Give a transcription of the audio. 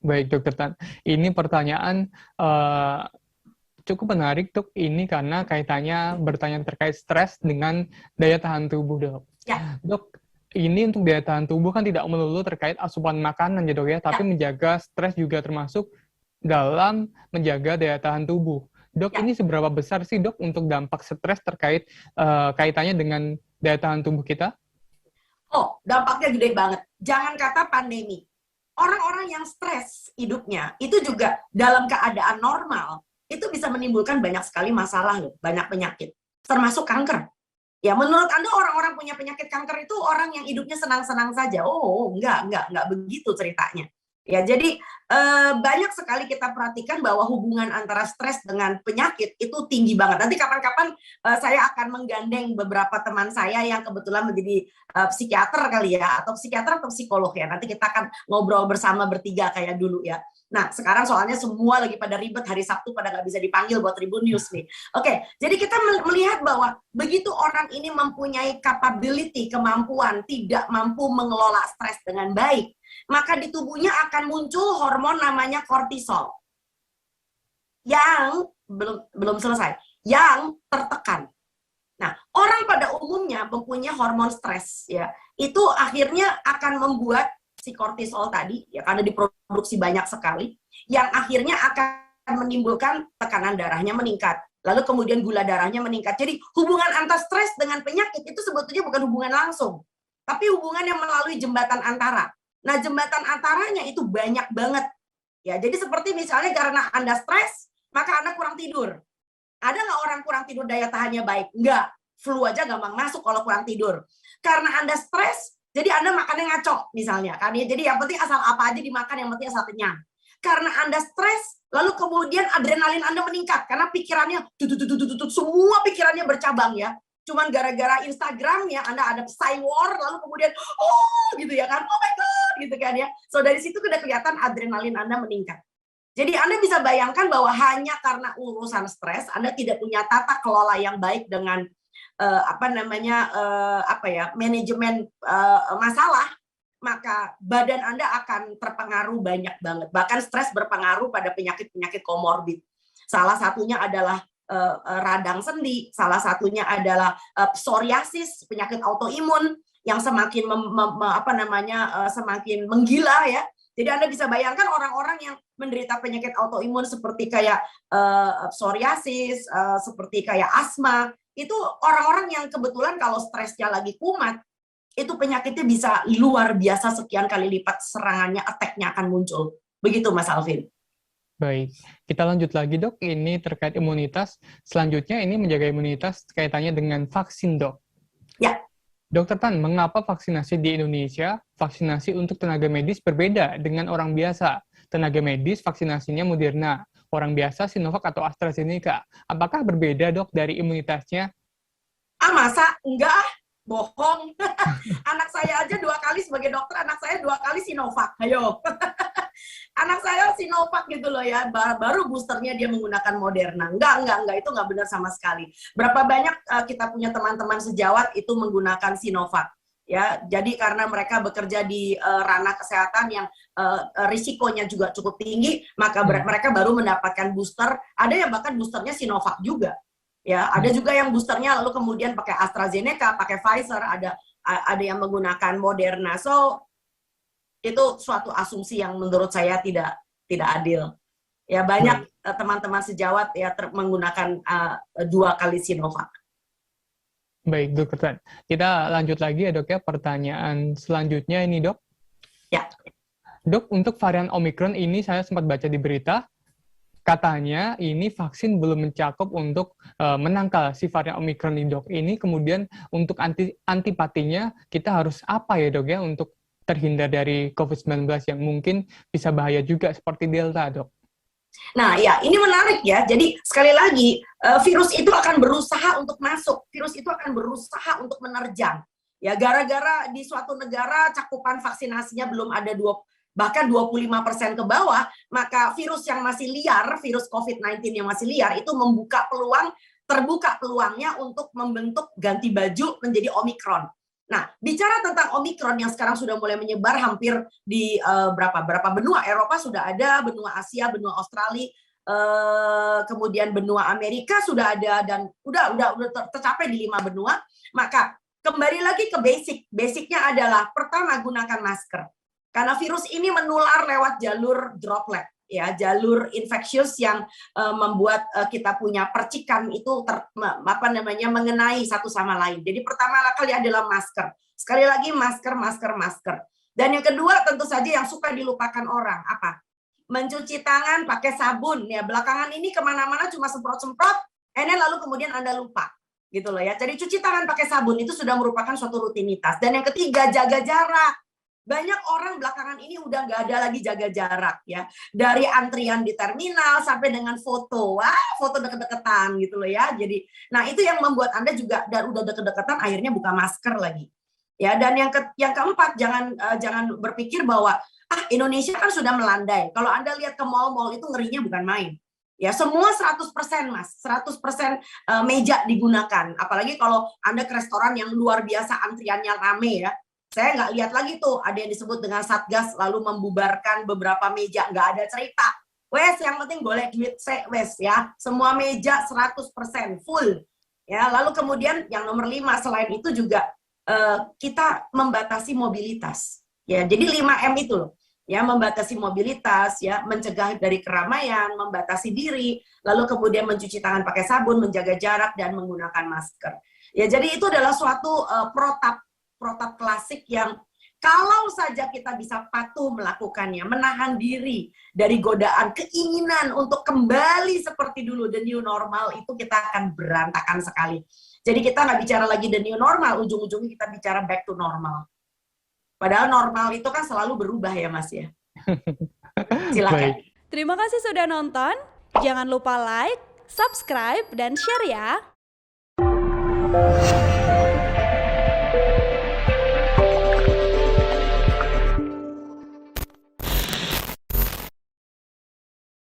Baik, Dokter Tan. Ini pertanyaan cukup menarik, Dok. Ini karena kaitannya bertanya terkait stres dengan daya tahan tubuh, Dok. Ya, Dok, ini untuk daya tahan tubuh kan tidak melulu terkait asupan makanan ya, Dok ya, tapi ya, menjaga stres juga termasuk dalam menjaga daya tahan tubuh. Dok, ya. ini seberapa besar sih, Dok, untuk dampak stres terkait kaitannya dengan daya tahan tubuh kita? Oh, dampaknya gede banget. Jangan kata pandemi. Orang-orang yang stres hidupnya, itu juga dalam keadaan normal, itu bisa menimbulkan banyak sekali masalah loh, banyak penyakit. Termasuk kanker. Ya, menurut Anda orang-orang punya penyakit kanker itu orang yang hidupnya senang-senang saja? Oh, enggak begitu ceritanya. Ya, jadi banyak sekali kita perhatikan bahwa hubungan antara stres dengan penyakit itu tinggi banget. Nanti kapan-kapan saya akan menggandeng beberapa teman saya yang kebetulan menjadi psikiater kali ya, atau psikiater atau psikolog ya. Nanti kita akan ngobrol bersama bertiga kayak dulu ya. Nah, sekarang soalnya semua lagi pada ribet, hari Sabtu pada nggak bisa dipanggil buat Tribun News nih. Oke, jadi kita melihat bahwa begitu orang ini mempunyai capability, kemampuan, tidak mampu mengelola stres dengan baik, maka di tubuhnya akan muncul hormon namanya kortisol yang belum selesai, yang tertekan. Nah, orang pada umumnya mempunyai hormon stres ya, itu akhirnya akan membuat si kortisol tadi ya, karena diproduksi banyak sekali, yang akhirnya akan menimbulkan tekanan darahnya meningkat, lalu kemudian gula darahnya meningkat. Jadi hubungan antara stres dengan penyakit itu sebetulnya bukan hubungan langsung, tapi hubungan yang melalui jembatan antara. Nah, jembatan antaranya itu banyak banget ya. Jadi seperti misalnya karena Anda stres, maka Anda kurang tidur. Ada nggak orang kurang tidur daya tahannya baik? Enggak. Flu aja gampang masuk kalau kurang tidur. Karena Anda stres, jadi Anda makannya ngaco misalnya. Kan ya? Jadi yang penting asal apa aja dimakan, yang penting asal kenyang. Karena Anda stres, lalu kemudian adrenalin Anda meningkat. Karena pikirannya, semua pikirannya bercabang ya. Cuman gara-gara Instagram ya, Anda ada psy war, lalu kemudian, oh gitu ya kan, oh my God, gitu kan ya. So dari situ udah kelihatan adrenalin Anda meningkat. Jadi Anda bisa bayangkan bahwa hanya karena urusan stres, Anda tidak punya tata kelola yang baik dengan manajemen masalah, maka badan Anda akan terpengaruh banyak banget. Bahkan stres berpengaruh pada penyakit-penyakit komorbid. Salah satunya adalah radang sendi, salah satunya adalah psoriasis, penyakit autoimun yang semakin semakin menggila ya. Jadi Anda bisa bayangkan orang-orang yang menderita penyakit autoimun seperti kayak psoriasis, seperti kayak asma, itu orang-orang yang kebetulan kalau stresnya lagi kumat, itu penyakitnya bisa luar biasa sekian kali lipat serangannya, attack-nya akan muncul. Begitu Mas Alvin. Baik, kita lanjut lagi, Dok. Ini terkait imunitas. Selanjutnya ini menjaga imunitas kaitannya dengan vaksin, Dok. Ya. Dokter Tan, mengapa vaksinasi di Indonesia, vaksinasi untuk tenaga medis berbeda dengan orang biasa? Tenaga medis vaksinasinya Moderna, orang biasa Sinovac atau AstraZeneca. Apakah berbeda, Dok, dari imunitasnya? Masa? Enggak, bohong. Anak saya aja 2 kali sebagai dokter, anak saya 2 kali Sinovac. Ayo. Anak saya Sinovac gitu loh ya, baru boosternya dia menggunakan Moderna. Enggak, itu enggak benar sama sekali. Berapa banyak kita punya teman-teman sejawat itu menggunakan Sinovac. Ya, jadi karena mereka bekerja di ranah kesehatan yang risikonya juga cukup tinggi, maka mereka baru mendapatkan booster. Ada yang bahkan boosternya Sinovac juga. Ya, ada juga yang boosternya lalu kemudian pakai AstraZeneca, pakai Pfizer, ada yang menggunakan Moderna. So itu suatu asumsi yang menurut saya tidak adil. Ya, banyak teman-teman sejawat ya menggunakan 2 kali Sinovac. Baik, Dokter. Kita lanjut lagi ya, Dok ya. Pertanyaan selanjutnya ini, Dok. Ya. Dok, untuk varian Omicron ini saya sempat baca di berita, katanya ini vaksin belum mencakup untuk menangkal si varian Omicron ini, Dok. Ini kemudian untuk antipatinya kita harus apa ya, Dok ya, untuk terhindar dari COVID-19 yang mungkin bisa bahaya juga seperti Delta, Dok? Nah, ya, ini menarik ya. Jadi, sekali lagi, virus itu akan berusaha untuk masuk. Virus itu akan berusaha untuk menerjang. Ya, gara-gara di suatu negara cakupan vaksinasinya belum ada bahkan 25% ke bawah, maka virus yang masih liar, virus COVID-19 yang masih liar, itu terbuka peluangnya untuk membentuk ganti baju menjadi Omicron. Nah, bicara tentang Omikron yang sekarang sudah mulai menyebar hampir di berapa benua. Eropa sudah ada, benua Asia, benua Australia, kemudian benua Amerika sudah ada, dan udah tercapai di 5 benua. Maka kembali lagi ke basicnya adalah pertama, gunakan masker karena virus ini menular lewat jalur droplet, ya, jalur infectious yang membuat kita punya percikan itu mengenai satu sama lain. Jadi pertama kali adalah masker. Sekali lagi masker. Dan yang kedua tentu saja yang suka dilupakan orang, apa? Mencuci tangan pakai sabun. Ya, belakangan ini kemana-mana cuma semprot-semprot, lalu kemudian Anda lupa. Gitu loh ya. Jadi cuci tangan pakai sabun itu sudah merupakan suatu rutinitas. Dan yang ketiga, jaga jarak. Banyak orang belakangan ini udah nggak ada lagi jaga jarak, ya. Dari antrian di terminal sampai dengan foto, foto deket-deketan gitu loh ya. Jadi, nah itu yang membuat Anda juga udah deket-deketan akhirnya buka masker lagi. Ya, dan yang keempat, jangan berpikir bahwa Indonesia kan sudah melandai. Kalau Anda lihat ke mall-mall itu ngerinya bukan main. Ya, semua 100% Mas, 100% meja digunakan. Apalagi kalau Anda ke restoran yang luar biasa antriannya rame ya. Saya nggak lihat lagi tuh ada yang disebut dengan Satgas lalu membubarkan beberapa meja, nggak ada cerita. Wes, yang penting boleh duit wes ya. Semua meja 100% full. Ya, lalu kemudian yang nomor 5 selain itu juga kita membatasi mobilitas. Ya, jadi 5M itu loh. Ya, membatasi mobilitas, ya, mencegah dari keramaian, membatasi diri, lalu kemudian mencuci tangan pakai sabun, menjaga jarak dan menggunakan masker. Ya, jadi itu adalah suatu protap klasik yang kalau saja kita bisa patuh melakukannya, menahan diri dari godaan keinginan untuk kembali seperti dulu, the new normal, itu kita akan berantakan sekali. Jadi kita nggak bicara lagi the new normal, ujung-ujungnya kita bicara back to normal. Padahal normal itu kan selalu berubah ya Mas ya. Silakan. Terima kasih sudah nonton. Jangan lupa like, subscribe, dan share ya.